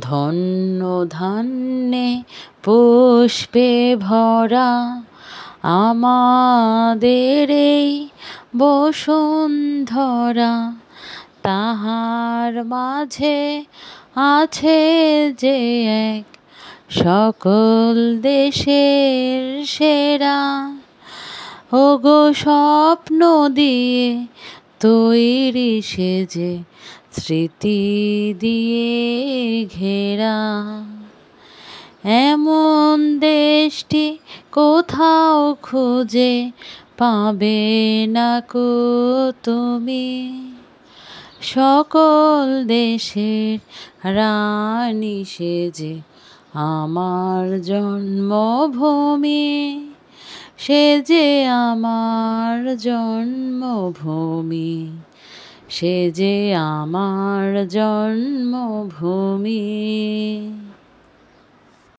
ধন্য ধান্যে পুষ্পে ভরা আমাদের এই বসুন্ধরা, তাহার মাঝে আছে যে এক সকল দেশের সেরা। ওগো স্বপ্ন দিয়ে তৈরি সে যে স্মৃতি দিয়ে ঘেরা, এমন দেশটি কোথাও খুঁজে পাবে না কো তুমি। সকল দেশের রানী সে যে আমার জন্মভূমি, সে যে আমার জন্মভূমি, সে যে আমার জন্মভূমি।